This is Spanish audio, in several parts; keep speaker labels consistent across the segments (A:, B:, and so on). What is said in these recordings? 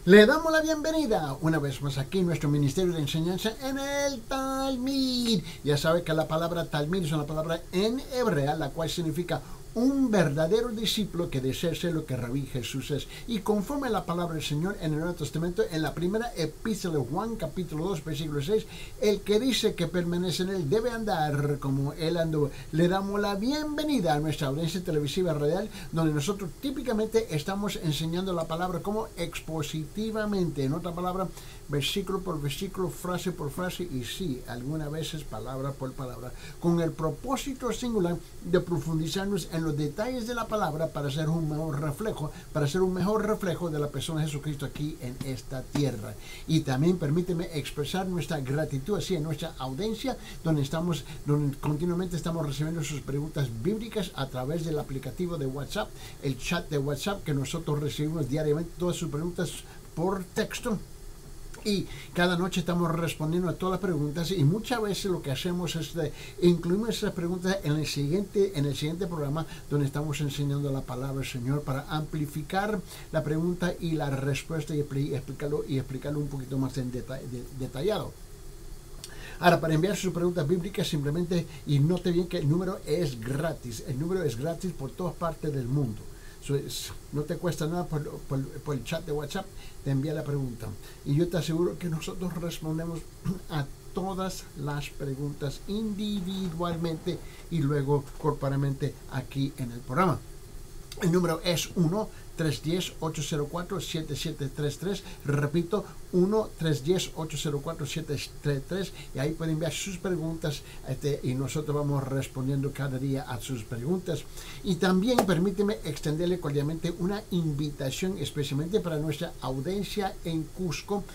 A: Le damos la bienvenida una vez más aquí en nuestro Ministerio de Enseñanza en el Talmud. Ya sabe que la palabra Talmud es una palabra en hebrea, la cual significa un verdadero discípulo que desea ser lo que Rabí Jesús es. Y conforme a la palabra del Señor en el Nuevo Testamento, en la primera epístola de Juan, capítulo 2, versículo 6, el que dice que permanece en él debe andar como él andó. Le damos la bienvenida a nuestra audiencia televisiva radial, donde nosotros típicamente estamos enseñando la palabra como expositivamente. En otra palabra, versículo por versículo, frase por frase, y sí, algunas veces palabra por palabra, con el propósito singular de profundizarnos en los detalles de la palabra para ser un mejor reflejo de la persona de Jesucristo aquí en esta tierra. Y también permíteme expresar nuestra gratitud así en nuestra audiencia, donde continuamente estamos recibiendo sus preguntas bíblicas a través del aplicativo de WhatsApp, el chat de WhatsApp, que nosotros recibimos diariamente todas sus preguntas por texto. Y cada noche estamos respondiendo a todas las preguntas, y muchas veces lo que hacemos es incluimos esas preguntas en el siguiente programa, donde estamos enseñando la palabra del Señor para amplificar la pregunta y la respuesta y explicarlo un poquito más detallado. Ahora, para enviar sus preguntas bíblicas, simplemente, y note bien que el número es gratis. El número es gratis por todas partes del mundo. No te cuesta nada por el chat de WhatsApp, te envía la pregunta. Y yo te aseguro que nosotros respondemos a todas las preguntas individualmente y luego corporalmente aquí en el programa. El número es 1-310-804-7733. Repito, 1-310-804-7733. Y ahí pueden enviar sus preguntas y nosotros vamos respondiendo cada día a sus preguntas. Y también permíteme extenderle cordialmente una invitación especialmente para nuestra audiencia en Cusco,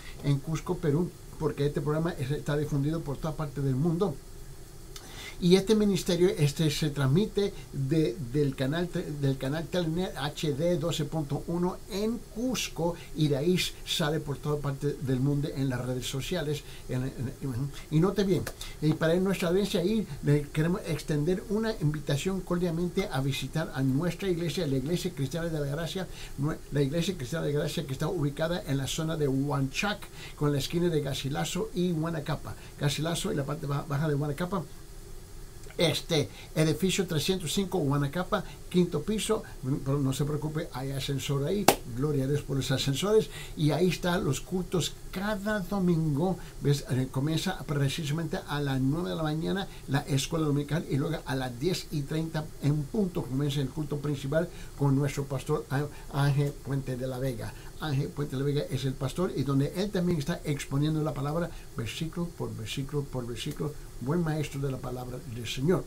A: Perú, porque este programa está difundido por toda parte del mundo. Y este ministerio se transmite del canal Telenet HD 12.1 en Cusco, y de ahí sale por toda parte del mundo en las redes sociales. Y note bien, y para nuestra audiencia ahí le queremos extender una invitación cordialmente a visitar a nuestra iglesia, la Iglesia Cristiana de la Gracia, que está ubicada en la zona de Huanchac, con la esquina de Garcilaso y Huanacapa. Garcilaso y la parte baja de Huanacapa. Edificio 305 Huanacapa, quinto piso, pero no se preocupe, hay ascensor ahí, gloria a Dios por los ascensores, y ahí están los cultos cada domingo. ¿Ves? Comienza precisamente a las 9 de la mañana la escuela dominical, y luego a las 10:30 en punto comienza el culto principal con nuestro pastor Ángel Puente de la Vega. Ángel Puente de la Vega es el pastor, y donde él también está exponiendo la palabra versículo por versículo por versículo. Buen maestro de la palabra del Señor.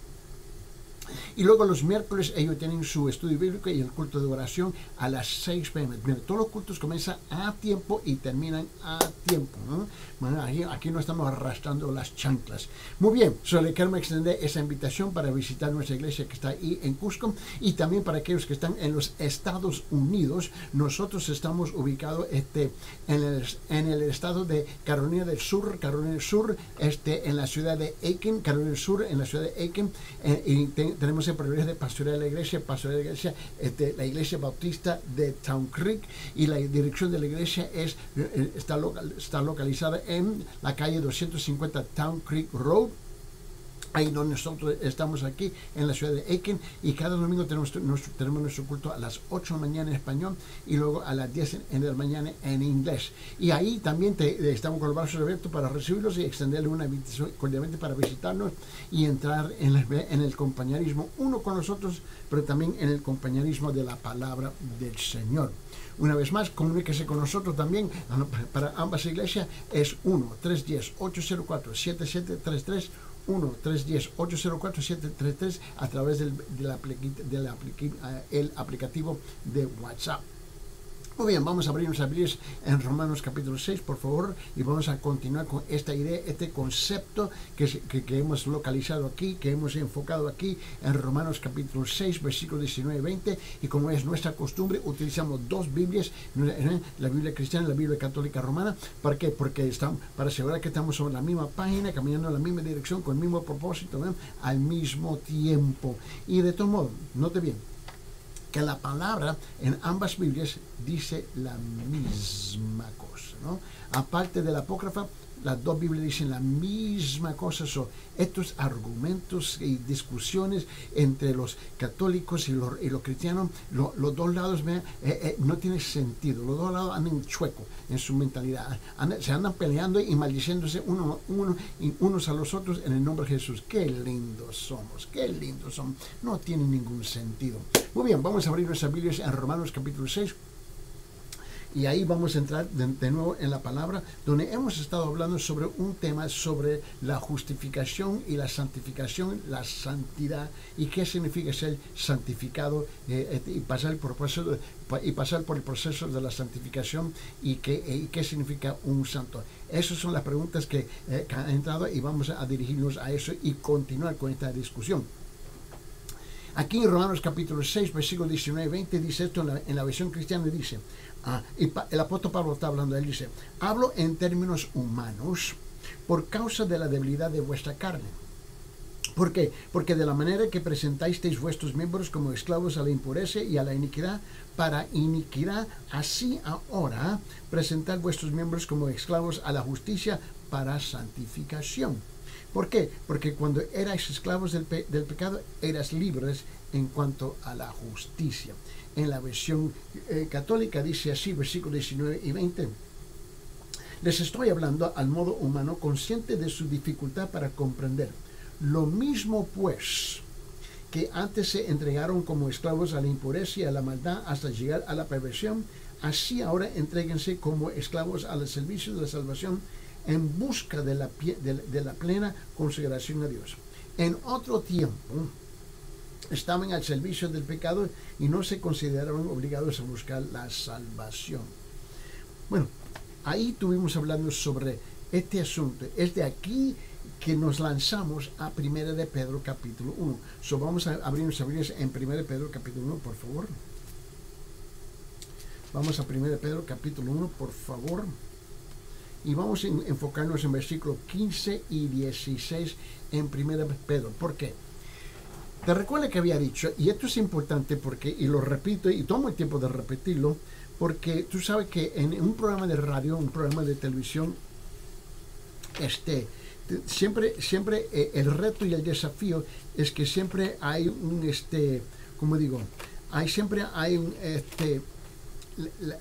A: Y luego los miércoles ellos tienen su estudio bíblico y el culto de oración a las 6 p.m. Mira, todos los cultos comienzan a tiempo y terminan a tiempo, ¿no? Bueno, aquí no estamos arrastrando las chanclas. Muy bien, solo queremos extender esa invitación para visitar nuestra iglesia que está ahí en Cusco, y también para aquellos que están en los Estados Unidos. Nosotros estamos ubicados en el estado de Carolina del Sur, en la ciudad de Aiken, Carolina del Sur, en la ciudad de Aiken, y tenemos el privilegio de pastorear la iglesia, la iglesia bautista de Town Creek, y la dirección de la iglesia está localizada en la calle 250 Town Creek Road, ahí donde nosotros estamos aquí en la ciudad de Aiken, y cada domingo tenemos nuestro culto a las 8 de la mañana en español y luego a las 10 de la mañana en inglés. Y ahí también estamos con los brazos abiertos para recibirlos y extenderle una invitación cordialmente para visitarnos y entrar en el compañerismo uno con nosotros, pero también en el compañerismo de la palabra del Señor. Una vez más, comuníquese con nosotros también para ambas iglesias. Es 1-310-804-7733, 1-310-804-733 a través del aplicativo de WhatsApp. Muy bien, vamos a abrir nuestras Biblias en Romanos capítulo 6, por favor, y vamos a continuar con esta idea, este concepto que hemos localizado aquí, que hemos enfocado aquí en Romanos capítulo 6, versículos 19 y 20, y como es nuestra costumbre, utilizamos dos Biblias, la Biblia cristiana y la Biblia católica romana. ¿Para qué? Porque para asegurar que estamos sobre la misma página, caminando en la misma dirección, con el mismo propósito, al mismo tiempo. Y de todo modo, note bien, que la palabra en ambas Biblias dice la misma cosa, ¿no? Aparte de la apócrifa, las dos Biblias dicen la misma cosa. Estos argumentos y discusiones entre los católicos y los cristianos, los dos lados no tienen sentido. Los dos lados andan chueco en su mentalidad. Se andan peleando y maldiciéndose unos a los otros en el nombre de Jesús. Qué lindos somos, qué lindos somos. No tiene ningún sentido. Muy bien, vamos a abrir nuestras Biblias en Romanos capítulo 6. Y ahí vamos a entrar de nuevo en la palabra, donde hemos estado hablando sobre un tema sobre la justificación y la santificación, la santidad, y qué significa ser santificado y pasar por el proceso de la santificación y qué significa un santo. Esas son las preguntas que han entrado y vamos a dirigirnos a eso y continuar con esta discusión. Aquí en Romanos capítulo 6, versículos 19 y 20 dice esto en la versión cristiana, dice, el apóstol Pablo está hablando, él dice, hablo en términos humanos por causa de la debilidad de vuestra carne. ¿Por qué? Porque de la manera que presentasteis vuestros miembros como esclavos a la impureza y a la iniquidad, para iniquidad, así ahora presentad vuestros miembros como esclavos a la justicia para santificación. ¿Por qué? Porque cuando erais esclavos del pecado, eras libres en cuanto a la justicia. En la versión católica dice así, versículos 19 y 20. Les estoy hablando al modo humano, consciente de su dificultad para comprender. Lo mismo pues, que antes se entregaron como esclavos a la impureza y a la maldad hasta llegar a la perversión, así ahora entréguense como esclavos al servicio de la salvación, en busca de la plena consagración a Dios. En otro tiempo estaban al servicio del pecado y no se consideraban obligados a buscar la salvación. Bueno, ahí estuvimos hablando sobre este asunto. Es de aquí que nos lanzamos a 1 de Pedro capítulo 1. Vamos a abrir nuestras Biblias en 1 de Pedro capítulo 1, por favor. Vamos a 1 de Pedro capítulo 1, por favor. Y vamos a enfocarnos en versículos 15 y 16 en 1 de Pedro. ¿Por qué? Te recuerda que había dicho, y esto es importante porque, y lo repito, y tomo el tiempo de repetirlo, porque tú sabes que en un programa de radio, un programa de televisión, siempre el reto y el desafío es que siempre hay un, siempre hay un,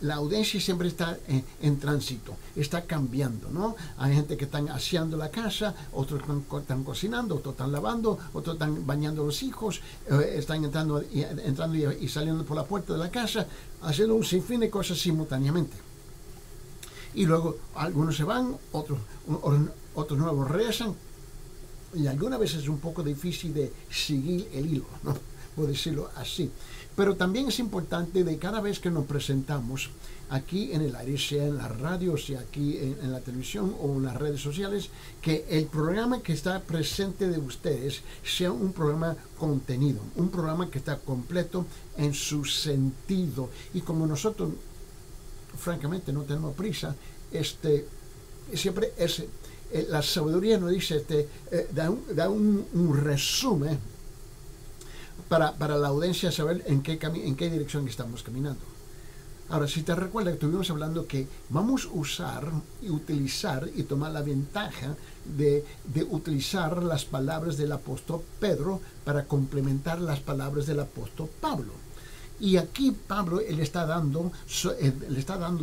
A: la audiencia siempre está en tránsito, está cambiando, ¿no? Hay gente que están aseando la casa, otros están cocinando, otros están lavando, otros están bañando a los hijos, están entrando y saliendo por la puerta de la casa, haciendo un sinfín de cosas simultáneamente. Y luego algunos se van, otros nuevos regresan, y algunas veces es un poco difícil de seguir el hilo, ¿no? Por decirlo así. Pero también es importante de cada vez que nos presentamos aquí en el aire, sea en la radio, sea aquí en la televisión o en las redes sociales, que el programa que está presente de ustedes sea un programa contenido, un programa que está completo en su sentido. Y como nosotros, francamente, no tenemos prisa, siempre la sabiduría nos dice, da un resumen para la audiencia saber en qué dirección estamos caminando. Ahora, si te recuerdas, estuvimos hablando que vamos a usar y utilizar y tomar la ventaja de utilizar las palabras del apóstol Pedro para complementar las palabras del apóstol Pablo. Y aquí Pablo le está dando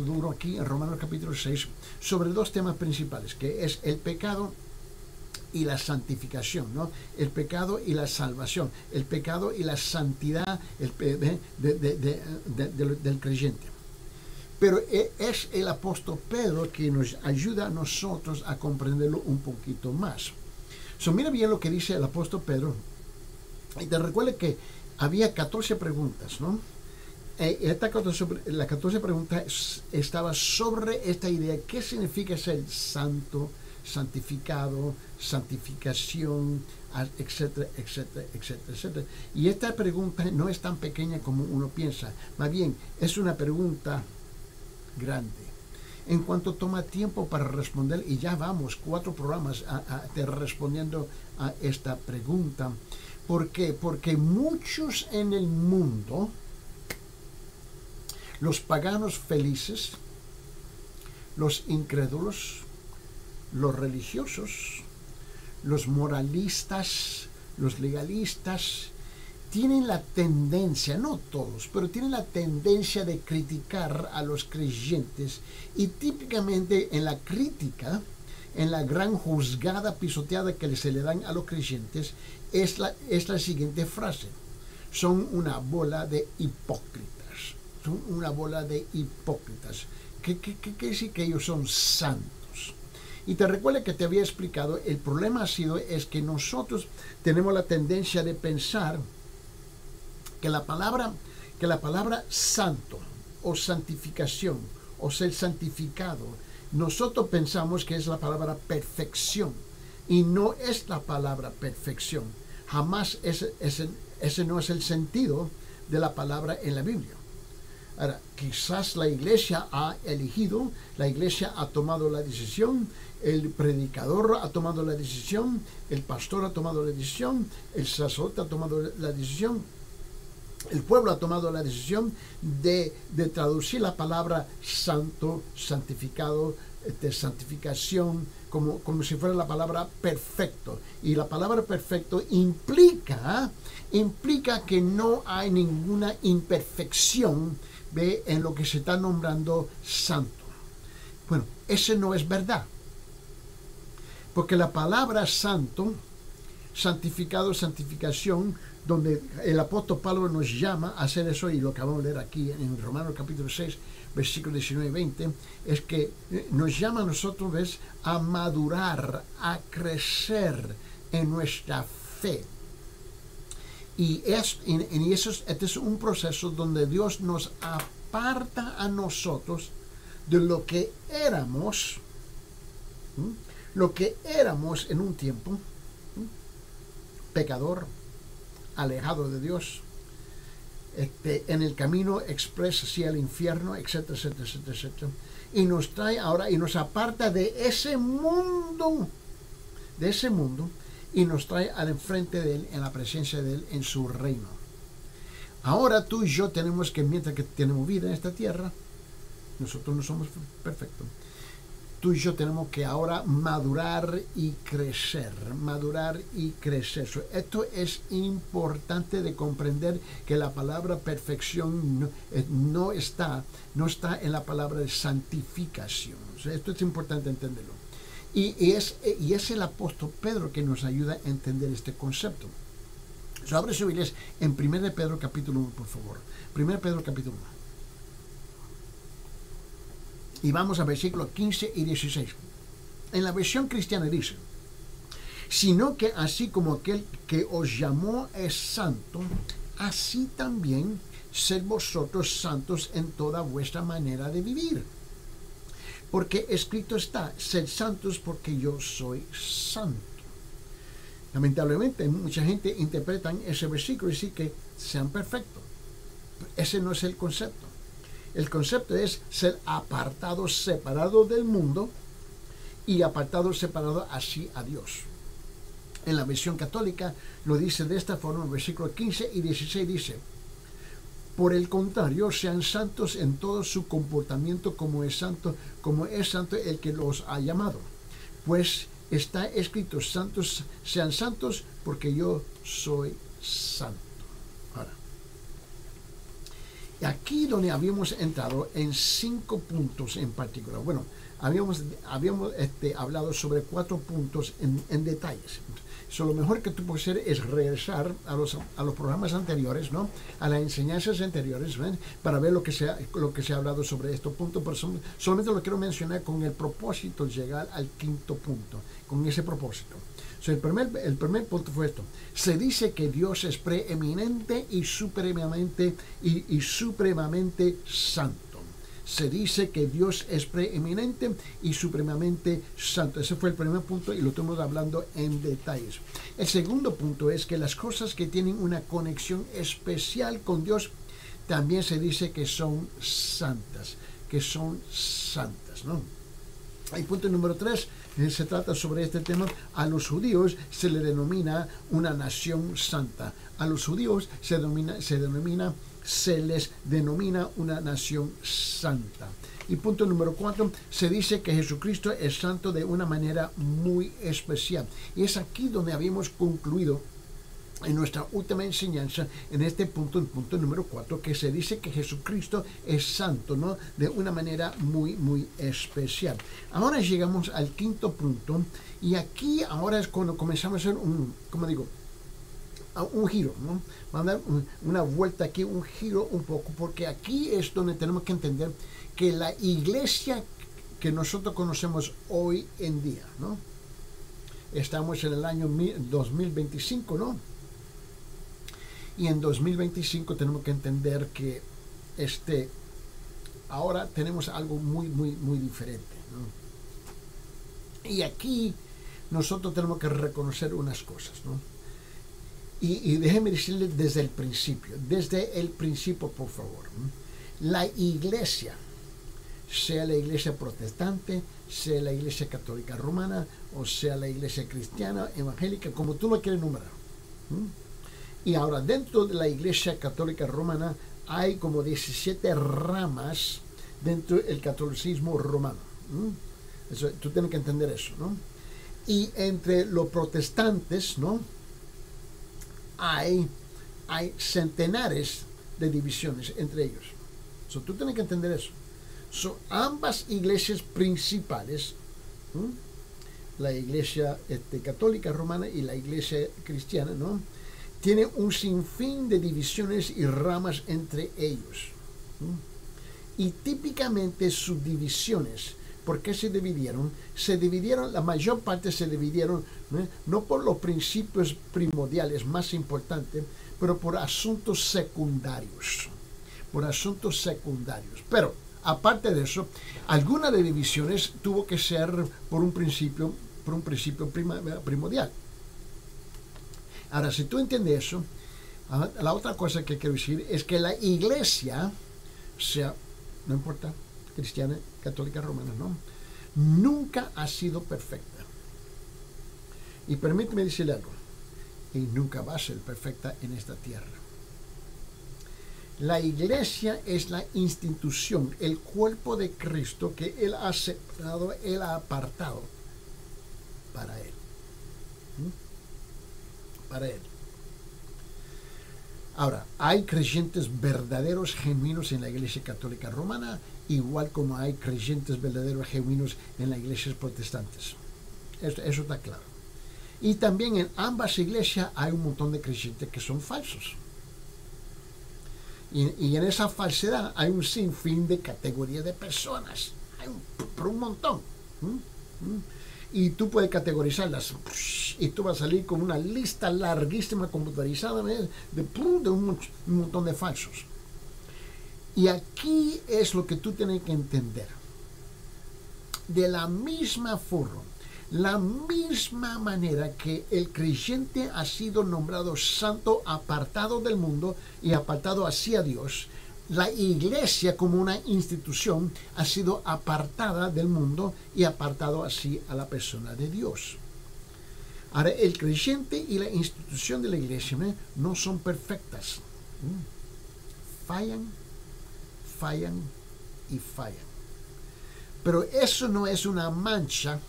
A: duro aquí en Romanos capítulo 6 sobre dos temas principales, que es el pecado y la santificación, ¿no? El pecado y la salvación, el pecado y la santidad del creyente. Pero es el apóstol Pedro que nos ayuda a nosotros a comprenderlo un poquito más. Mira bien lo que dice el apóstol Pedro. Y te recuerda que había 14 preguntas, ¿no? La 14 preguntas estaba sobre esta idea: ¿qué significa ser santo, santificado, santificación, etcétera, etcétera, etcétera, etcétera? Y esta pregunta no es tan pequeña como uno piensa, más bien es una pregunta grande. En cuanto toma tiempo para responder, y ya vamos 4 programas respondiendo a esta pregunta. ¿Por qué? Porque muchos en el mundo Los paganos felices, los incrédulos, los religiosos, los moralistas, los legalistas, tienen la tendencia, no todos, pero tienen la tendencia de criticar a los creyentes, y típicamente en la crítica, en la gran juzgada pisoteada que se le dan a los creyentes, es la siguiente frase: son una bola de hipócritas, son una bola de hipócritas. ¿Qué quiere decir? Que ellos son santos. Y te recuerdo que te había explicado, el problema es que nosotros tenemos la tendencia de pensar que la palabra santo o santificación o ser santificado, nosotros pensamos que es la palabra perfección, y no es la palabra perfección. Jamás ese no es el sentido de la palabra en la Biblia. Ahora, quizás la iglesia ha elegido, la iglesia ha tomado la decisión, el predicador ha tomado la decisión, el pastor ha tomado la decisión, el sacerdote ha tomado la decisión, el pueblo ha tomado la decisión de traducir la palabra santo, santificado, de santificación, como si fuera la palabra perfecto. Y la palabra perfecto implica que no hay ninguna imperfección en lo que se está nombrando santo. Bueno, eso no es verdad. Porque la palabra santo, santificado, santificación, donde el apóstol Pablo nos llama a hacer eso, y lo que vamos a leer aquí en Romanos capítulo 6, versículos 19 y 20, es que nos llama a nosotros, ¿ves?, a madurar, a crecer en nuestra fe. Y este es un proceso donde Dios nos aparta a nosotros de lo que éramos, en un tiempo, pecador, alejado de Dios, en el camino express hacia el infierno, etcétera, etcétera, etcétera, etcétera. Y nos trae ahora y nos aparta de ese mundo, y nos trae al enfrente de Él, en la presencia de Él, en su reino. Ahora tú y yo tenemos que, mientras que tenemos vida en esta tierra, nosotros no somos perfectos, tú y yo tenemos que ahora madurar y crecer. Esto es importante de comprender, que la palabra perfección no está en la palabra de santificación. O sea, esto es importante entenderlo. Y es el apóstol Pedro que nos ayuda a entender este concepto. Abre su Biblia en 1 Pedro capítulo 1, por favor. 1 Pedro capítulo 1. Y vamos a versículos 15 y 16. En la versión cristiana dice: sino que así como aquel que os llamó es santo, así también sed vosotros santos en toda vuestra manera de vivir. Porque escrito está: sed santos porque yo soy santo. Lamentablemente, mucha gente interpreta ese versículo y dice que sean perfectos. Ese no es el concepto. El concepto es ser apartado, separado del mundo, y apartado, separado así a Dios. En la versión católica lo dice de esta forma, en versículos 15 y 16 dice: por el contrario, sean santos en todo su comportamiento, como es santo el que los ha llamado. Pues está escrito: sean santos porque yo soy santo. Ahora, aquí donde habíamos entrado en 5 puntos en particular. Bueno, habíamos hablado sobre 4 puntos en detalles. Lo mejor que tú puedes hacer es regresar a los programas anteriores, ¿no?, a las enseñanzas anteriores, ¿ven?, para ver lo que se ha hablado sobre estos puntos. Pero solamente lo quiero mencionar con el propósito de llegar al 5.º punto, con ese propósito. El primer punto fue esto: se dice que Dios es preeminente y supremamente santo. Se dice que Dios es preeminente y supremamente santo. Ese fue el primer punto y lo estamos hablando en detalles. El segundo punto es que las cosas que tienen una conexión especial con Dios también se dice que son santas, ¿no? El punto número 3 se trata sobre este tema. A los judíos se le denomina una nación santa. A los judíos se denomina se les denomina una nación santa. Y punto número 4, se dice que Jesucristo es santo de una manera muy especial. Y es aquí donde habíamos concluido en nuestra última enseñanza, en este punto, el punto número 4, que se dice que Jesucristo es santo, ¿no? De una manera muy, muy especial. Ahora llegamos al quinto punto, y aquí ahora es cuando comenzamos a hacer un giro, ¿no? Vamos a dar una vuelta aquí, un giro un poco, porque aquí es donde tenemos que entender que la iglesia que nosotros conocemos hoy en día, ¿no? Estamos en el año 2025, ¿no? Y en 2025 tenemos que entender que ahora tenemos algo muy, muy, muy diferente, ¿no? Y aquí nosotros tenemos que reconocer unas cosas, ¿no? Y déjenme decirle desde el principio, por favor, ¿no? La iglesia, sea la iglesia protestante, sea la iglesia católica romana, o sea la iglesia cristiana, evangélica, como tú lo quieres nombrar, ¿no? Y ahora, dentro de la iglesia católica romana hay como 17 ramas dentro del catolicismo romano. Eso, tú tienes que entender eso, ¿no? Y entre los protestantes, ¿no? Hay centenares de divisiones entre ellos. So, tú tienes que entender eso. So, ambas iglesias principales, la iglesia católica romana y la iglesia cristiana, ¿no? Tiene un sinfín de divisiones y ramas entre ellos. Y típicamente sus divisiones, ¿por qué se dividieron? La mayor parte se dividieron, no por los principios primordiales más importantes, pero por asuntos secundarios. Pero, aparte de eso, alguna de las divisiones tuvo que ser por un principio primordial. Ahora, si tú entiendes eso, la otra cosa que quiero decir es que la iglesia, sea, no importa, cristiana, católica, romana, ¿no? Nunca ha sido perfecta. Y permíteme decirle algo, y nunca va a ser perfecta en esta tierra. La iglesia es la institución, el cuerpo de Cristo que Él ha separado, Él ha apartado para Él. Para Él. Ahora, hay creyentes verdaderos, genuinos en la iglesia católica romana, igual como hay creyentes verdaderos, genuinos en las iglesias protestantes. Eso está claro. Y también en ambas iglesias hay un montón de creyentes que son falsos. Y en esa falsedad hay un sinfín de categorías de personas. Hay un montón. Y tú puedes categorizarlas y tú vas a salir con una lista larguísima computarizada de un montón de falsos. Y aquí es lo que tú tienes que entender. De la misma forma, la misma manera que el creyente ha sido nombrado santo, apartado del mundo y apartado hacia Dios, la iglesia como una institución ha sido apartada del mundo y apartado así a la persona de Dios. Ahora, el creyente y la institución de la iglesia no son perfectas. Fallan y fallan. Pero eso no es una mancha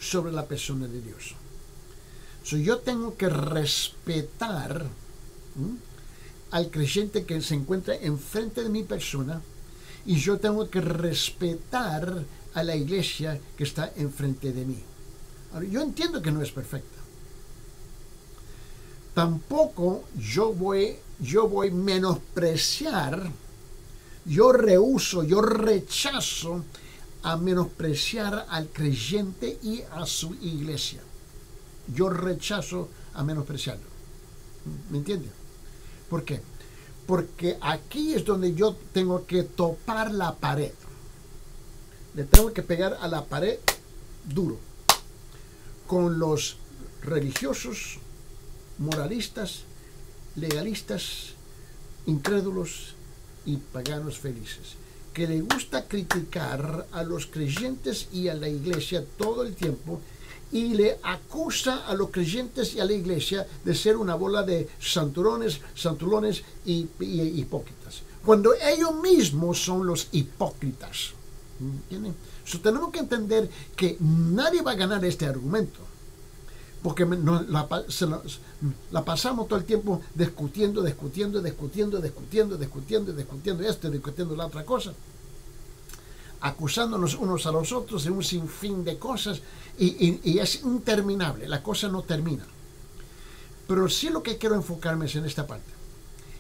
A: sobre la persona de Dios. Yo tengo que respetar al creyente que se encuentra enfrente de mi persona, y yo tengo que respetar a la iglesia que está enfrente de mí. Ahora, yo entiendo que no es perfecta. Tampoco yo voy a menospreciar, yo rechazo a menospreciar al creyente y a su iglesia. Yo rechazo a menospreciarlo. ¿Me entiendes? ¿Por qué? Porque aquí es donde yo tengo que topar la pared. Le tengo que pegar a la pared duro. Con los religiosos, moralistas, legalistas, incrédulos y paganos felices. que le gusta criticar a los creyentes y a la iglesia todo el tiempo y le acusa a los creyentes y a la iglesia de ser una bola de santulones y hipócritas, cuando ellos mismos son los hipócritas. ¿Entienden? Tenemos que entender que nadie va a ganar este argumento, porque la pasamos todo el tiempo discutiendo esto, discutiendo la otra cosa, acusándonos unos a los otros de un sinfín de cosas, y es interminable, la cosa no termina. Pero sí lo que quiero enfocarme es en esta parte,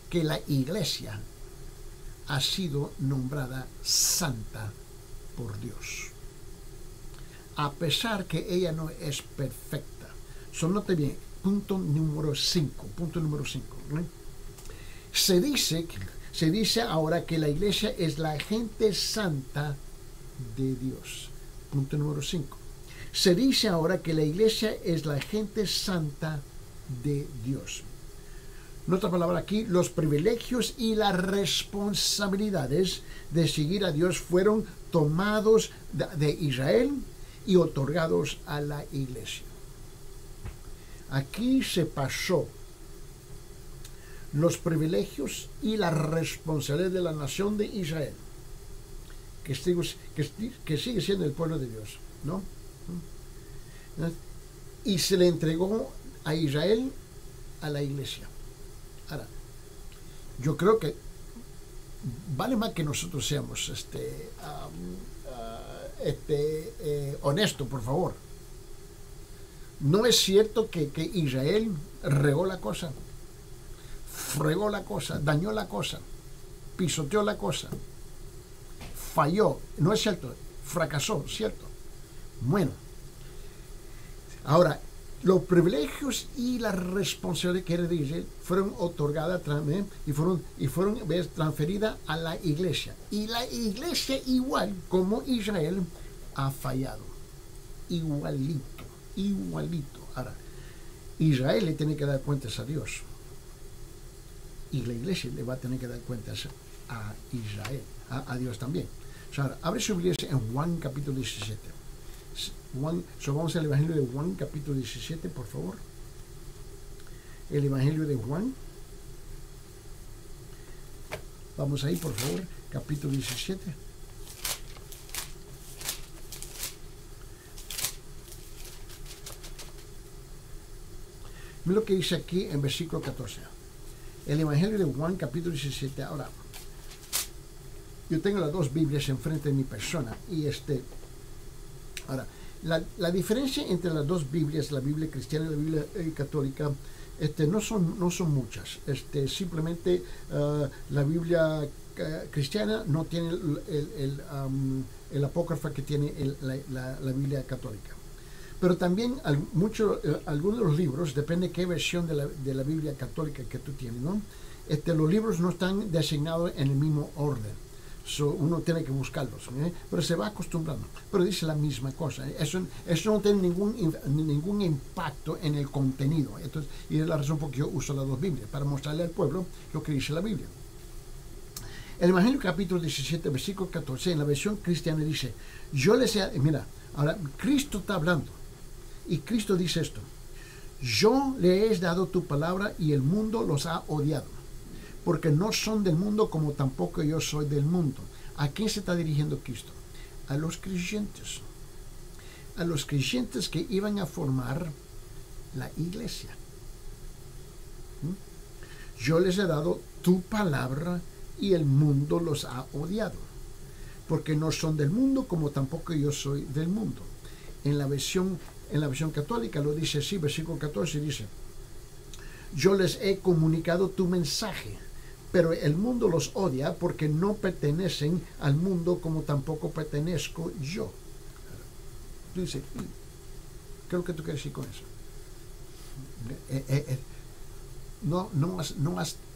A: que la iglesia ha sido nombrada santa por Dios, a pesar que ella no es perfecta. Note bien, punto número 5. ¿No? Se dice ahora que la iglesia es la gente santa de Dios. Punto número 5. Se dice ahora que la iglesia es la gente santa de Dios. En otra palabra aquí, los privilegios y las responsabilidades de seguir a Dios fueron tomados de Israel y otorgados a la iglesia. Aquí se pasó los privilegios y la responsabilidad de la nación de Israel, que sigue siendo el pueblo de Dios, ¿no? Y se le entregó a Israel a la iglesia. Ahora, yo creo que vale más que nosotros seamos honestos, por favor. ¿No es cierto que Israel regó la cosa, fregó la cosa, dañó la cosa, pisoteó la cosa, falló? ¿No es cierto? Fracasó, ¿cierto? Bueno, ahora, los privilegios y la responsabilidad que era de Israel fueron otorgadas y fueron transferidas a la iglesia. Y la iglesia, igual como Israel, ha fallado. Igualito. Ahora, Israel le tiene que dar cuentas a Dios, y la iglesia le va a tener que dar cuentas a Israel, a Dios también. Ahora, abre su Biblia en Juan capítulo 17. Vamos al Evangelio de Juan capítulo 17, por favor. El Evangelio de Juan. Vamos ahí, por favor, capítulo 17. Mira lo que dice aquí en versículo 14. El Evangelio de Juan, capítulo 17. Ahora, yo tengo las dos Biblias enfrente de mi persona. Y ahora, la diferencia entre las dos Biblias, la Biblia cristiana y la Biblia católica, no son muchas. Simplemente la Biblia cristiana no tiene el apócrifo que tiene la Biblia católica. Pero también algunos de los libros, depende qué versión de la Biblia católica que tú tienes, ¿no? Los libros no están designados en el mismo orden. Uno tiene que buscarlos, pero se va acostumbrando. Pero dice la misma cosa. Eso no tiene ningún impacto en el contenido. Entonces, y es la razón por que yo uso las dos Biblias, para mostrarle al pueblo lo que dice la Biblia. El Evangelio capítulo 17, versículo 14, en la versión cristiana dice, mira, ahora Cristo está hablando. Y Cristo dice esto: yo le he dado tu palabra y el mundo los ha odiado, porque no son del mundo como tampoco yo soy del mundo. ¿A quién se está dirigiendo Cristo? A los creyentes. A los creyentes que iban a formar la iglesia. Yo les he dado tu palabra y el mundo los ha odiado, porque no son del mundo como tampoco yo soy del mundo. En la versión católica lo dice así, versículo 14 dice: yo les he comunicado tu mensaje, pero el mundo los odia porque no pertenecen al mundo como tampoco pertenezco yo. Tú dices, ¿qué es lo que tú quieres decir con eso?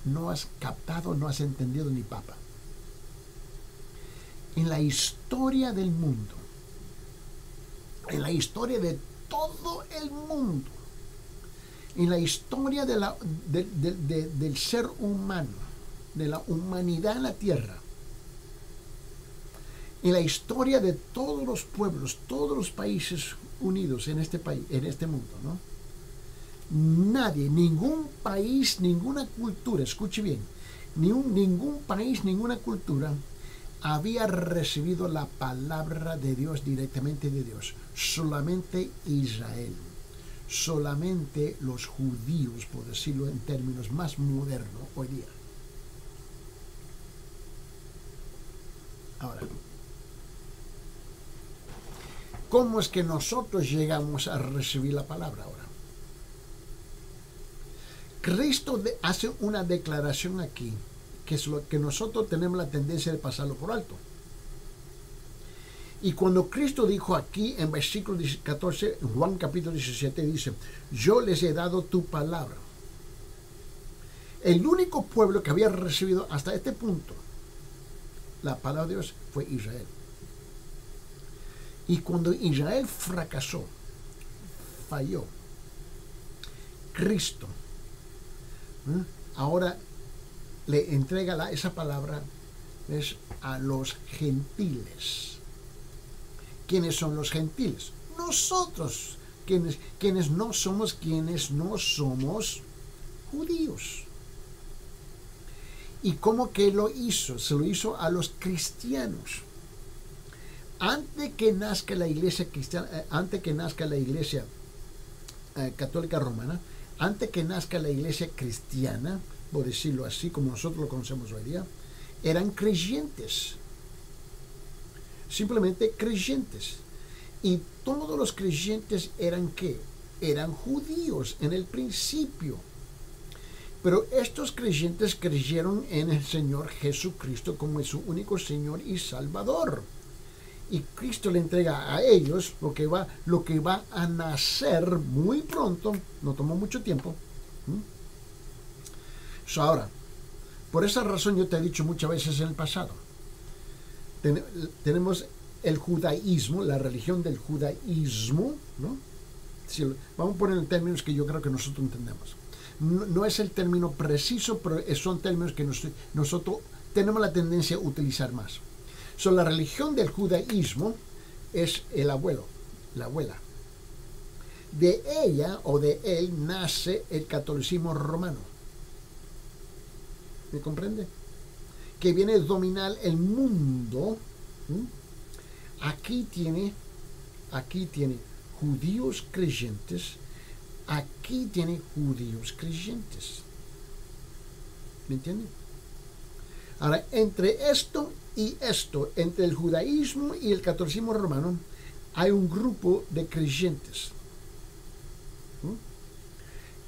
A: No has captado, no has entendido ni papa. En la historia del mundo, en la historia de todo el mundo, en la historia del ser humano, de la humanidad en la tierra, En la historia de todos los pueblos, todos los países unidos en este país, en este mundo, ¿no? Nadie, ningún país, ninguna cultura, escuche bien, ningún país, ninguna cultura había recibido la palabra de Dios directamente de Dios. Solamente Israel, solamente los judíos, por decirlo en términos más modernos hoy día. Ahora, ¿cómo es que nosotros llegamos a recibir la palabra ahora? Cristo hace una declaración aquí, que es lo que nosotros tenemos la tendencia de pasarlo por alto. Y cuando Cristo dijo aquí en versículo 14, en Juan capítulo 17, dice, yo les he dado tu palabra. El único pueblo que había recibido hasta este punto la palabra de Dios fue Israel. Y cuando Israel fracasó, falló, Cristo ahora le entrega esa palabra a los gentiles. ¿Quiénes son los gentiles? Nosotros, quienes no somos judíos. ¿Y cómo que lo hizo? Se lo hizo a los cristianos. Antes que nazca la iglesia cristiana, antes que nazca la iglesia católica romana, antes que nazca la iglesia cristiana, por decirlo así, como nosotros lo conocemos hoy día, eran creyentes. Simplemente creyentes. Y todos los creyentes eran ¿qué? Eran judíos en el principio. Pero estos creyentes creyeron en el Señor Jesucristo como su único Señor y Salvador. Y Cristo le entrega a ellos lo que va a nacer muy pronto, no tomó mucho tiempo. Ahora, por esa razón yo te he dicho muchas veces en el pasado, tenemos el judaísmo, la religión del judaísmo, ¿no? Si, vamos a poner en términos que yo creo que nosotros entendemos. No es el término preciso, pero son términos que nosotros tenemos la tendencia a utilizar más. La religión del judaísmo es el abuelo, la abuela. De ella o de él nace el catolicismo romano. ¿Me comprende? Que viene a dominar el mundo. Aquí tiene judíos creyentes. Aquí tiene judíos creyentes. ¿Me entiende? Ahora, entre esto y esto, entre el judaísmo y el catolicismo romano, hay un grupo de creyentes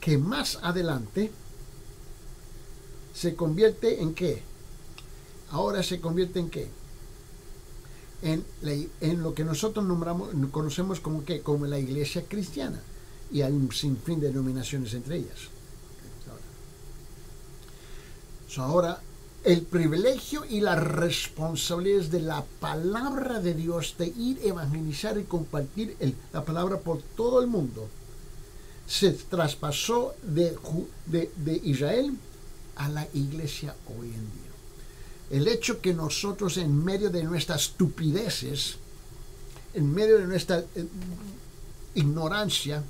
A: que más adelante se convierte en ¿qué? Ahora se convierte en ¿qué? En lo que nosotros conocemos como ¿qué? Como la iglesia cristiana. Y hay un sinfín de denominaciones entre ellas. Ahora, el privilegio y la responsabilidad de la palabra de Dios, de ir a evangelizar y compartir la palabra por todo el mundo, se traspasó de Israel a la iglesia hoy en día. El hecho que nosotros, en medio de nuestras estupideces, en medio de nuestra ignorancia,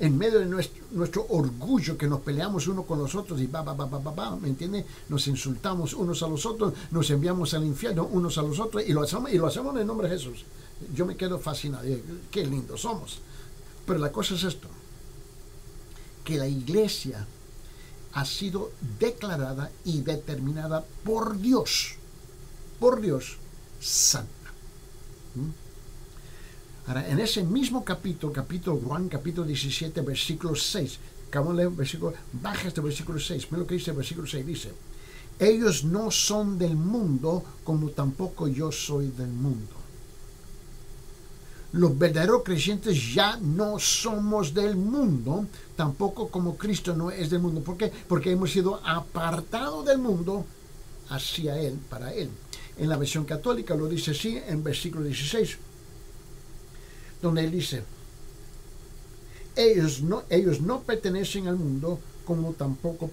A: en medio de nuestro orgullo, que nos peleamos uno con los otros y ¿me entiende? Nos insultamos unos a los otros, nos enviamos al infierno unos a los otros y lo hacemos en el nombre de Jesús. Yo me quedo fascinado. Qué lindos somos. Pero la cosa es esto, que la iglesia ha sido declarada y determinada por Dios santa. Ahora, en ese mismo capítulo Juan, capítulo 17, versículo 6, baja este versículo 6, mira lo que dice el versículo 6, dice, ellos no son del mundo, como tampoco yo soy del mundo. Los verdaderos creyentes ya no somos del mundo, tampoco como Cristo no es del mundo. ¿Por qué? Porque hemos sido apartados del mundo hacia Él, para Él. En la versión católica lo dice así, en versículo 16, donde Él dice, ellos no pertenecen al mundo, como tampoco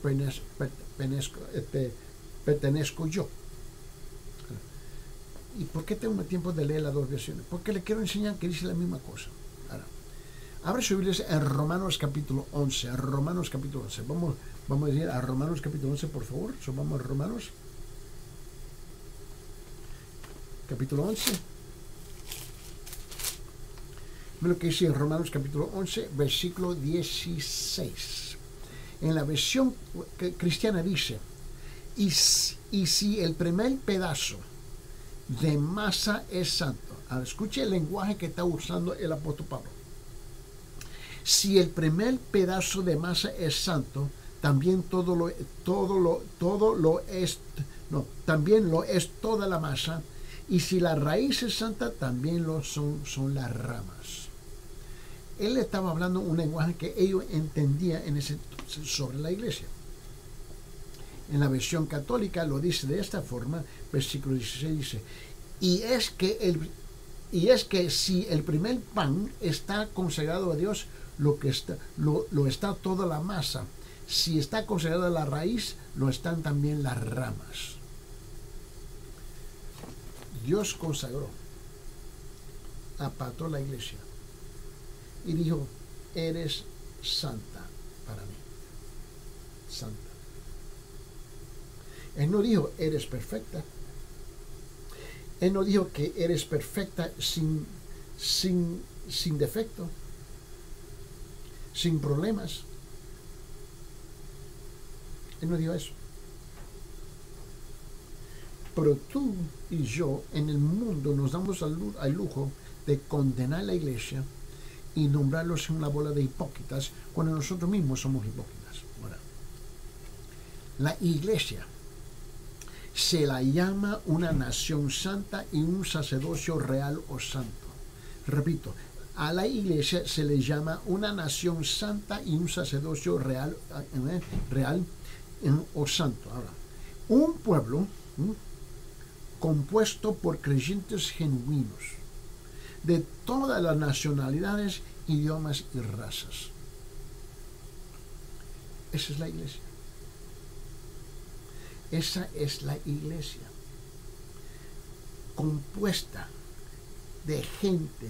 A: pertenezco yo. ¿Y por qué tengo tiempo de leer las dos versiones? Porque le quiero enseñar que dice la misma cosa. Ahora, abre su Biblia en Romanos capítulo 11. A Romanos capítulo 11. Vamos a ir a Romanos capítulo 11, por favor. Vamos a Romanos capítulo 11. Mira lo que dice en Romanos capítulo 11, versículo 16. En la versión cristiana dice, y si el primer pedazo de masa es santo. Ahora escuche el lenguaje que está usando el apóstol Pablo. Si el primer pedazo de masa es santo, también también lo es toda la masa. Y si la raíz es santa, también lo son las ramas. Él estaba hablando un lenguaje que ellos entendían en ese entonces sobre la iglesia. En la versión católica lo dice de esta forma, versículo 16 dice, y es que si el primer pan está consagrado a Dios, lo está toda la masa. Si está consagrada la raíz, lo están también las ramas. Dios consagró, apartó la iglesia y dijo, eres santa para mí. Santa. Él no dijo, eres perfecta. Él no dijo que eres perfecta sin defecto, sin problemas. Él no dijo eso. Pero tú y yo en el mundo nos damos al lujo de condenar a la iglesia y nombrarlos en una bola de hipócritas cuando nosotros mismos somos hipócritas. Ahora, la iglesia se la llama una nación santa y un sacerdocio real o santo. Repito, a la iglesia se le llama una nación santa y un sacerdocio real o santo. Ahora, un pueblo compuesto por creyentes genuinos de todas las nacionalidades, idiomas y razas. Esa es la iglesia. Esa es la iglesia, compuesta de gente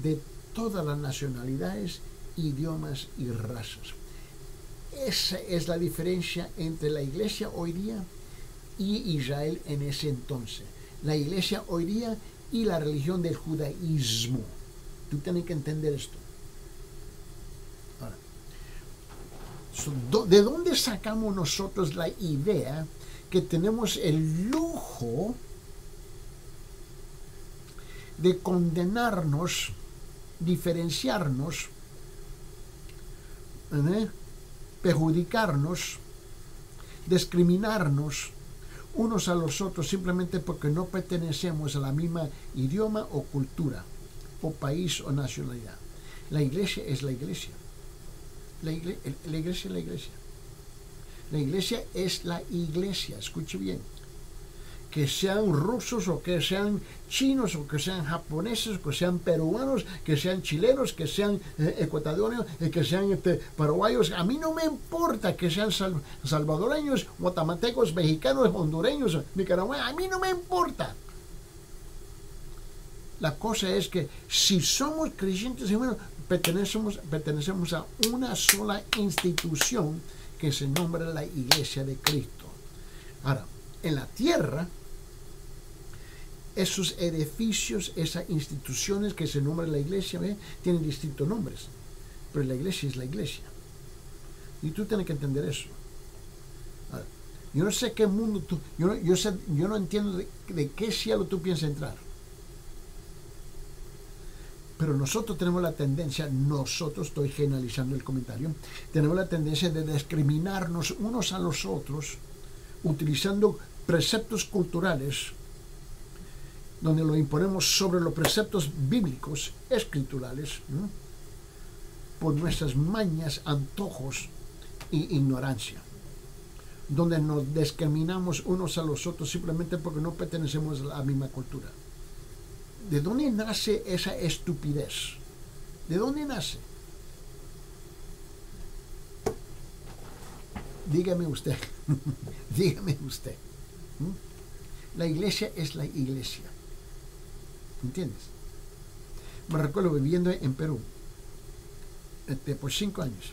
A: de todas las nacionalidades, idiomas y razas. Esa es la diferencia entre la iglesia hoy día y Israel en ese entonces. La iglesia hoy día y la religión del judaísmo. Tú tienes que entender esto. Ahora, ¿de dónde sacamos nosotros la idea que tenemos el lujo de condenarnos, diferenciarnos, perjudicarnos, discriminarnos unos a los otros simplemente porque no pertenecemos a la misma idioma o cultura o país o nacionalidad? La iglesia es la iglesia. La iglesia es la iglesia. La iglesia es la iglesia, escuche bien. Que sean rusos o que sean chinos o que sean japoneses, que sean peruanos, que sean chilenos, que sean ecuatorianos, que sean paraguayos. A mí no me importa que sean salvadoreños, guatemaltecos, mexicanos, hondureños, nicaragüenses. A mí no me importa. La cosa es que si somos creyentes, bueno, pertenecemos a una sola institución que se nombra la Iglesia de Cristo. Ahora, en la tierra, esos edificios, esas instituciones que se nombran la iglesia, tienen distintos nombres, pero la iglesia es la iglesia. Y tú tienes que entender eso. Ahora, yo no sé qué mundo yo no entiendo de qué cielo tú piensas entrar. Pero nosotros tenemos la tendencia, estoy generalizando el comentario, tenemos la tendencia de discriminarnos unos a los otros utilizando preceptos culturales donde lo imponemos sobre los preceptos bíblicos, escriturales, ¿no?, por nuestras mañas, antojos e ignorancia, donde nos discriminamos unos a los otros simplemente porque no pertenecemos a la misma cultura. ¿De dónde nace esa estupidez? ¿De dónde nace? Dígame usted. Dígame usted. La iglesia es la iglesia. ¿Entiendes? Me recuerdo viviendo en Perú por 5 años.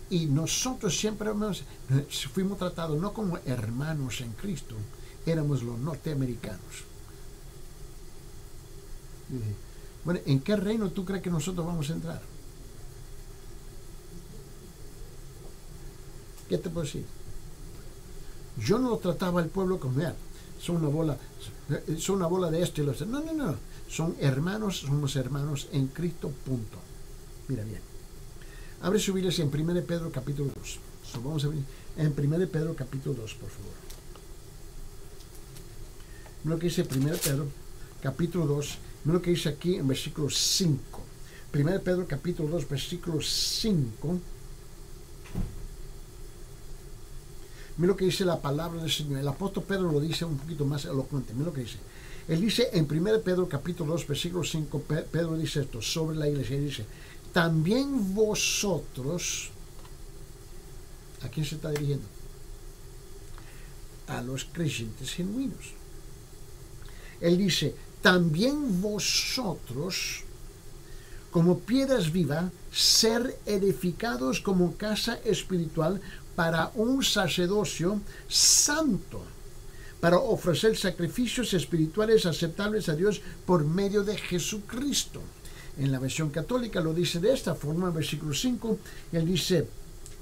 A: Y nosotros siempre fuimos tratados no como hermanos en Cristo, éramos los norteamericanos. Y dije, bueno, ¿en qué reino tú crees que nosotros vamos a entrar? ¿Qué te puedo decir? Yo no lo trataba al pueblo como son una bola de esto y lo otro. No, no, no. Son hermanos, somos hermanos en Cristo, punto. Mira bien. Abre su Biblia en 1 Pedro capítulo 2. Vamos a ver en 1 Pedro capítulo 2, por favor. Mira lo que dice 1 Pedro capítulo 2. Mira lo que dice aquí en versículo 5. 1 Pedro capítulo 2, versículo 5. Mira lo que dice la palabra del Señor. El apóstol Pedro lo dice un poquito más elocuente. Mira lo que dice. Él dice en 1 Pedro capítulo 2, versículo 5, Pedro dice esto sobre la iglesia. Él dice, también vosotros, ¿a quién se está dirigiendo? A los creyentes genuinos. Él dice, también vosotros, como piedras vivas, ser edificados como casa espiritual para un sacerdocio santo, para ofrecer sacrificios espirituales aceptables a Dios por medio de Jesucristo. En la versión católica lo dice de esta forma, en versículo 5, él dice,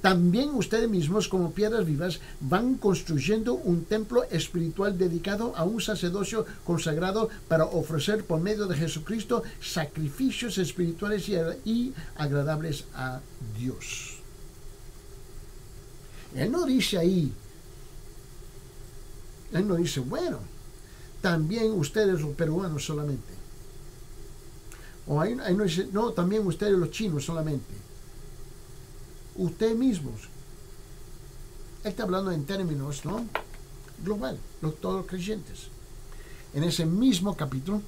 A: también ustedes mismos como piedras vivas van construyendo un templo espiritual dedicado a un sacerdocio consagrado para ofrecer por medio de Jesucristo sacrificios espirituales y agradables a Dios. Él no dice ahí, él no dice, bueno, también ustedes los peruanos solamente. O ahí no dice, no, también ustedes los chinos solamente. Ustedes mismos. Él está hablando en términos, ¿no? Global, todos los creyentes. En ese mismo capítulo,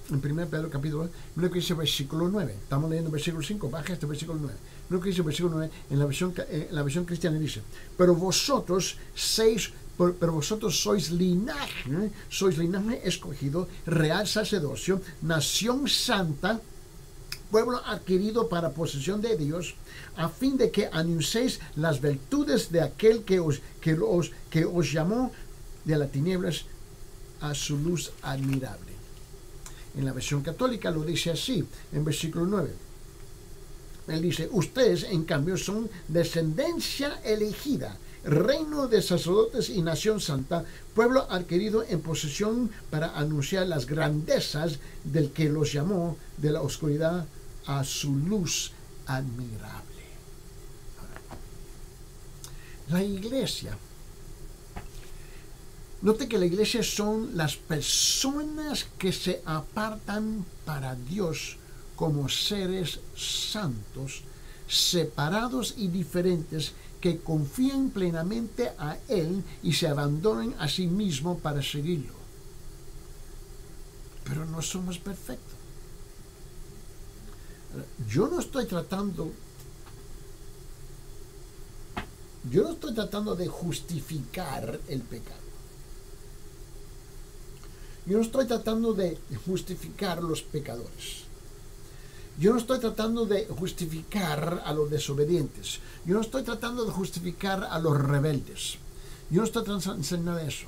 A: en 1 Pedro capítulo 1, mira lo que dice versículo 9. Estamos leyendo versículo 5, baja este versículo 9. Mira lo que dice versículo 9, en la versión cristiana dice, pero vosotros sois linaje escogido, real sacerdocio, nación santa, pueblo adquirido para posesión de Dios, a fin de que anunciéis las virtudes de aquel que os llamó de las tinieblas a su luz admirable. En la versión católica lo dice así, en versículo 9. Él dice, ustedes en cambio son descendencia elegida, reino de sacerdotes y nación santa, pueblo adquirido en posesión para anunciar las grandezas del que los llamó de la oscuridad a su luz admirable. La iglesia, note que la iglesia son las personas que se apartan para Dios como seres santos, separados y diferentes, que confían plenamente a Él y se abandonan a sí mismos para seguirlo. Pero no somos perfectos. Yo no estoy tratando de justificar el pecado. Yo no estoy tratando de justificar los pecadores. Yo no estoy tratando de justificar a los desobedientes. Yo no estoy tratando de justificar a los rebeldes. Yo no estoy tratando de hacer nada de eso.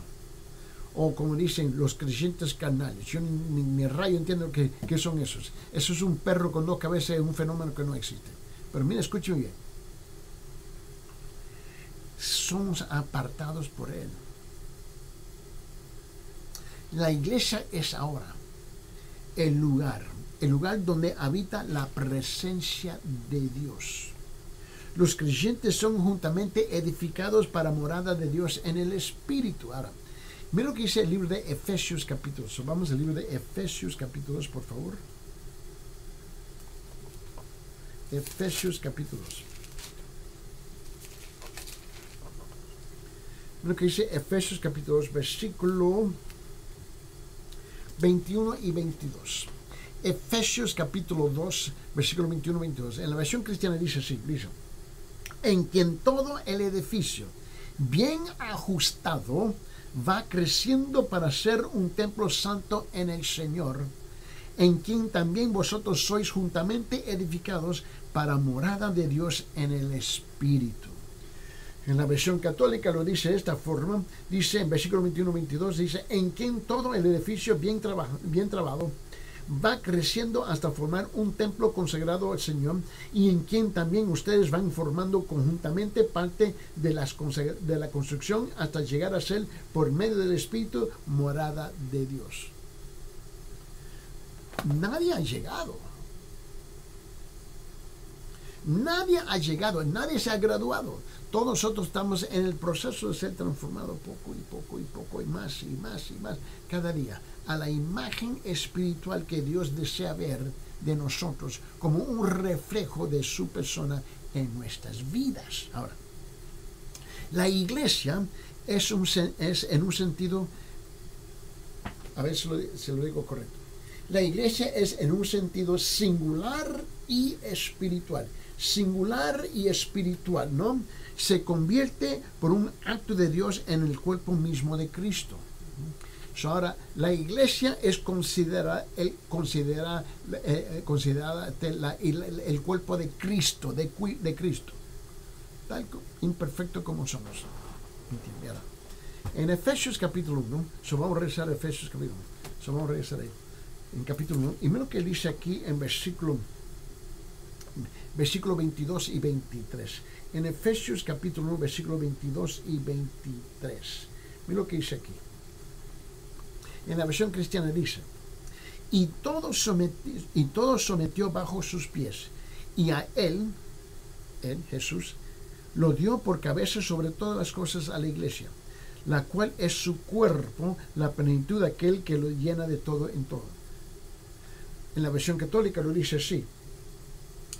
A: O como dicen los creyentes carnales. Yo ni rayo entiendo qué son esos. Eso es un perro con 2 cabezas, es un fenómeno que no existe. Pero mira, escuchen bien. Somos apartados por Él. La iglesia es ahora el lugar donde habita la presencia de Dios. Los creyentes son juntamente edificados para morada de Dios en el Espíritu. Ahora, mira lo que dice el libro de Efesios capítulo 2. Vamos al libro de Efesios capítulo 2, por favor. Efesios capítulo 2. Mira lo que dice Efesios capítulo 2, versículo 21 y 22. Efesios capítulo 2, versículo 21 y 22. En la versión cristiana dice así, dice, en quien todo el edificio, bien ajustado, va creciendo para ser un templo santo en el Señor, en quien también vosotros sois juntamente edificados para morada de Dios en el Espíritu. En la versión católica lo dice de esta forma, dice en versículo 21-22, dice, en quien todo el edificio bien trabado va creciendo hasta formar un templo consagrado al Señor, y en quien también ustedes van formando conjuntamente parte de la construcción hasta llegar a ser, por medio del Espíritu, morada de Dios. Nadie ha llegado. Nadie se ha graduado. Todos nosotros estamos en el proceso de ser transformados poco y más cada día a la imagen espiritual que Dios desea ver de nosotros como un reflejo de su persona en nuestras vidas. Ahora, la iglesia es en un sentido, a ver si lo digo correcto. La iglesia es en un sentido singular y espiritual. Singular y espiritual, ¿no? Se convierte por un acto de Dios en el cuerpo mismo de Cristo. Ahora, la iglesia es considerada el cuerpo de Cristo, de Cristo, tal imperfecto como somos. ¿Entiendes? En Efesios capítulo 1, vamos a regresar a Efesios capítulo 1, vamos a regresar ahí, en capítulo 1, y mira lo que dice aquí en versículo 22 y 23. En Efesios capítulo 1, versículo 22 y 23. Mira lo que dice aquí. En la versión cristiana dice, y todo sometió bajo sus pies, y a él, Jesús, lo dio por cabeza sobre todas las cosas a la iglesia, la cual es su cuerpo, la plenitud de aquel que lo llena de todo en todo. En la versión católica lo dice así,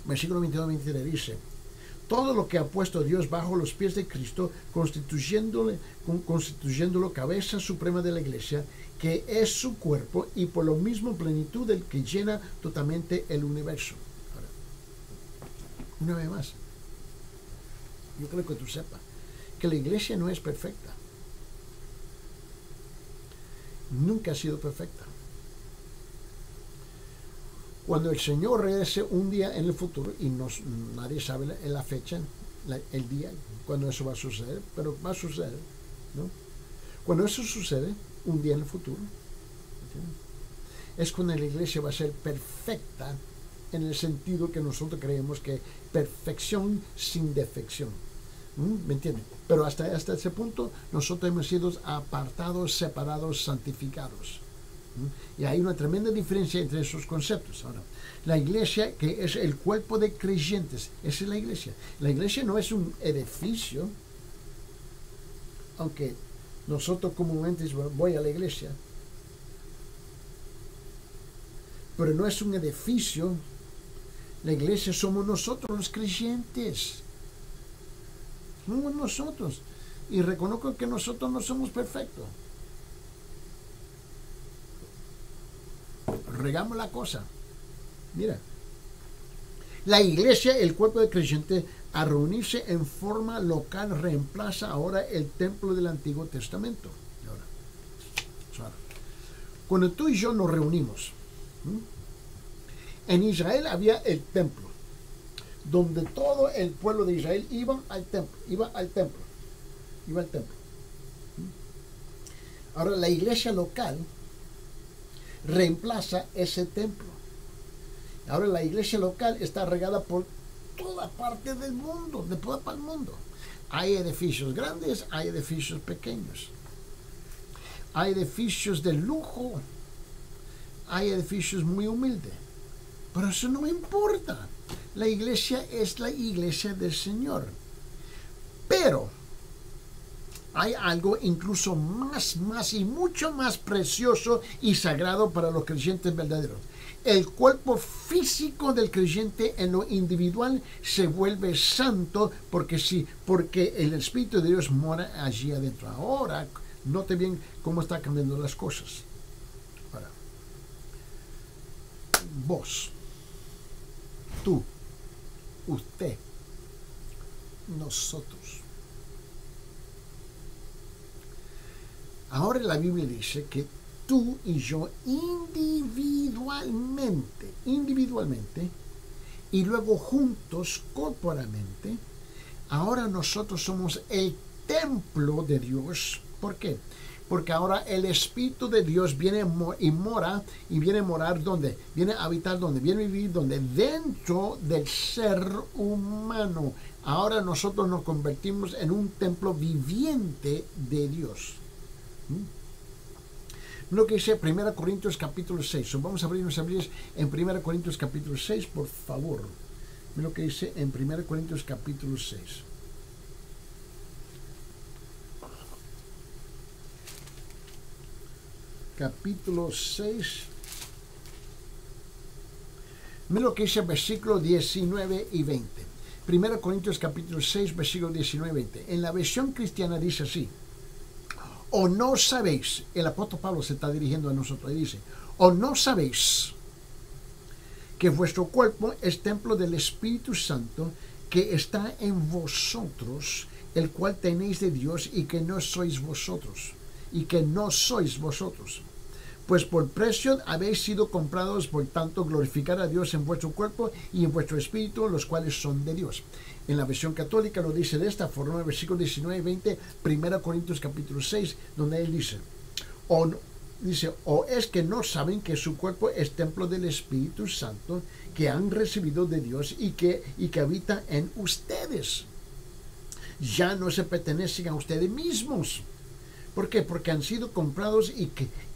A: versículo 22-23 dice, todo lo que ha puesto Dios bajo los pies de Cristo, constituyéndolo cabeza suprema de la iglesia, que es su cuerpo, y por lo mismo plenitud del que llena totalmente el universo. Ahora, una vez más, yo creo que tú sepas que la iglesia no es perfecta. Nunca ha sido perfecta. Cuando el Señor regrese un día en el futuro, y nadie sabe la fecha, el día, cuando eso va a suceder, pero va a suceder, ¿no? Cuando eso sucede, un día en el futuro, ¿entiendes? Es cuando la iglesia va a ser perfecta, en el sentido que nosotros creemos que perfección sin defección. ¿Me entienden? Pero hasta ese punto, nosotros hemos sido apartados, separados, santificados. Y hay una tremenda diferencia entre esos conceptos. Ahora, la iglesia, que es el cuerpo de creyentes, esa es la iglesia. La iglesia no es un edificio, aunque nosotros comúnmente voy a la iglesia, pero no es un edificio. La iglesia somos nosotros los creyentes. Somos nosotros. Y reconozco que nosotros no somos perfectos. Regamos la cosa. Mira, la iglesia, el cuerpo de creyentes, a reunirse en forma local, reemplaza ahora el templo del Antiguo Testamento. Ahora, cuando tú y yo nos reunimos, en Israel había el templo, donde todo el pueblo de Israel iba al templo. Ahora, la iglesia local reemplaza ese templo. Ahora la iglesia local está regada por toda parte del mundo, de toda parte del mundo. Hay edificios grandes, hay edificios pequeños. Hay edificios de lujo, hay edificios muy humildes. Pero eso no importa. La iglesia es la iglesia del Señor. Pero hay algo incluso más y mucho más precioso y sagrado para los creyentes verdaderos. El cuerpo físico del creyente en lo individual se vuelve santo porque el Espíritu de Dios mora allí adentro. Ahora, note bien cómo está cambiando las cosas. Ahora, vos, tú, usted, nosotros. Ahora la Biblia dice que tú y yo individualmente, y luego juntos corporalmente. Ahora nosotros somos el templo de Dios. ¿Por qué? Porque ahora el Espíritu de Dios viene y mora, y viene a morar ¿dónde? Viene a habitar ¿dónde? Viene a vivir ¿dónde? Dentro del ser humano. Ahora nosotros nos convertimos en un templo viviente de Dios. Lo que dice 1 Corintios capítulo 6. Vamos a abrir nuestras Biblias en 1 Corintios capítulo 6, por favor. Lo que dice en 1 Corintios capítulo 6. Capítulo 6. Mira lo que dice versículos 19 y 20. 1 Corintios capítulo 6, versículos 19 y 20. En la versión cristiana dice así. ¿O no sabéis? El apóstol Pablo se está dirigiendo a nosotros y dice, ¿o no sabéis que vuestro cuerpo es templo del Espíritu Santo que está en vosotros, el cual tenéis de Dios y que no sois vosotros? Y que no sois vosotros. Pues por precio habéis sido comprados, por tanto glorificar a Dios en vuestro cuerpo y en vuestro espíritu, los cuales son de Dios. En la versión católica lo dice de esta forma, versículos 19 y 20, 1 Corintios capítulo 6, donde él dice, o es que no saben que su cuerpo es templo del Espíritu Santo que han recibido de Dios y que habita en ustedes. Ya no se pertenecen a ustedes mismos. ¿Por qué? Porque han sido comprados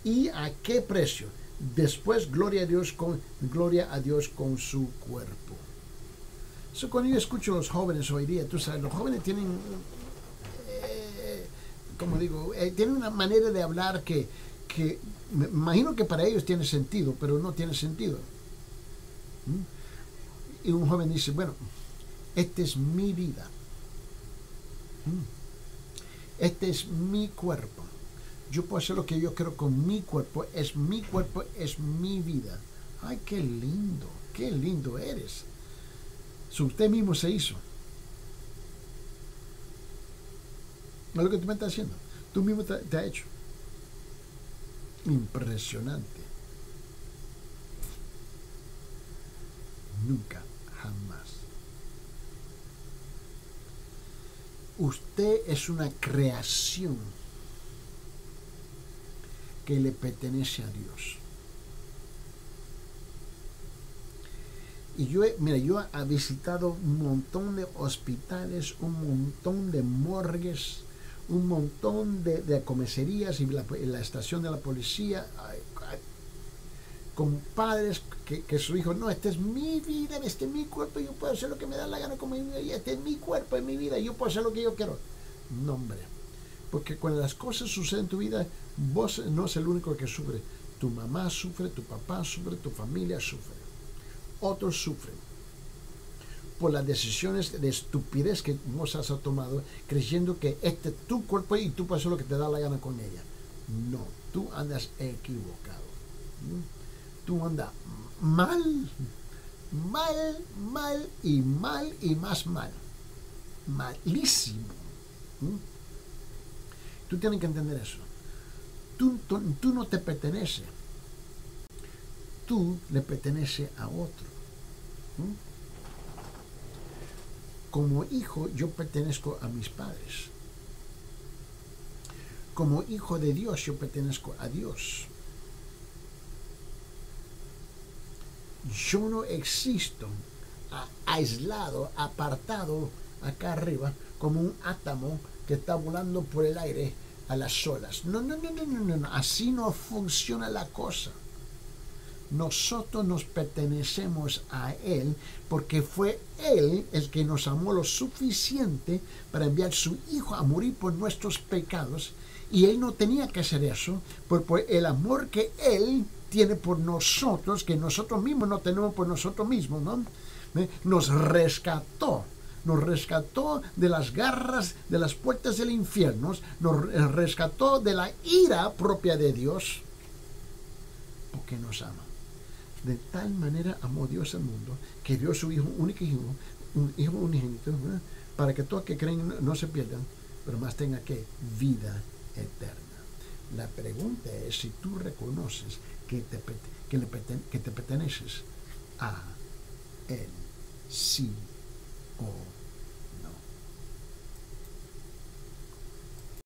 A: y a qué precio. Después gloria a Dios con su cuerpo. Eso cuando yo escucho a los jóvenes hoy día, tú sabes, los jóvenes tienen, como digo, tienen una manera de hablar que me imagino que para ellos tiene sentido, pero no tiene sentido. Y un joven dice, bueno, esta es mi vida. Este es mi cuerpo. Yo puedo hacer lo que yo quiero con mi cuerpo. Es mi cuerpo, es mi vida. Ay, qué lindo eres. Si usted mismo se hizo. ¿No es lo que tú me estás haciendo? Tú mismo te has hecho. Impresionante. Nunca, jamás. Usted es una creación que le pertenece a Dios. Y yo he visitado un montón de hospitales, un montón de morgues, un montón de comisarías y la estación de la policía, con padres que su hijo, no, esta es mi vida, este es mi cuerpo, yo puedo hacer lo que me da la gana con mi vida, y este es mi cuerpo, es mi vida, yo puedo hacer lo que yo quiero. No, hombre, porque cuando las cosas suceden en tu vida, vos no es el único que sufre. Tu mamá sufre, tu papá sufre, tu familia sufre. Otros sufren por las decisiones de estupidez que vos has tomado, creyendo que este es tu cuerpo y tú puedes hacer lo que te da la gana con ella. No, tú andas equivocado. Tú andas mal y más mal. Malísimo. Tú tienes que entender eso. Tú no te perteneces. Tú le perteneces a otro. Como hijo, yo pertenezco a mis padres. Como hijo de Dios, yo pertenezco a Dios. Yo no existo aislado, apartado acá arriba, como un átomo que está volando por el aire a las olas. No. Así no funciona la cosa. Nosotros nos pertenecemos a Él porque fue Él el que nos amó lo suficiente para enviar su Hijo a morir por nuestros pecados, y Él no tenía que hacer eso por el amor que Él tiene por nosotros, que nosotros mismos no tenemos por nosotros mismos, ¿no? Nos rescató de las garras, de las puertas del infierno, nos rescató de la ira propia de Dios, porque nos ama. De tal manera amó Dios al mundo, que dio su Hijo unigénito, ¿verdad? Para que todos que creen no se pierdan, pero más tengan que vida eterna. La pregunta es si tú reconoces que te perteneces a él, sí o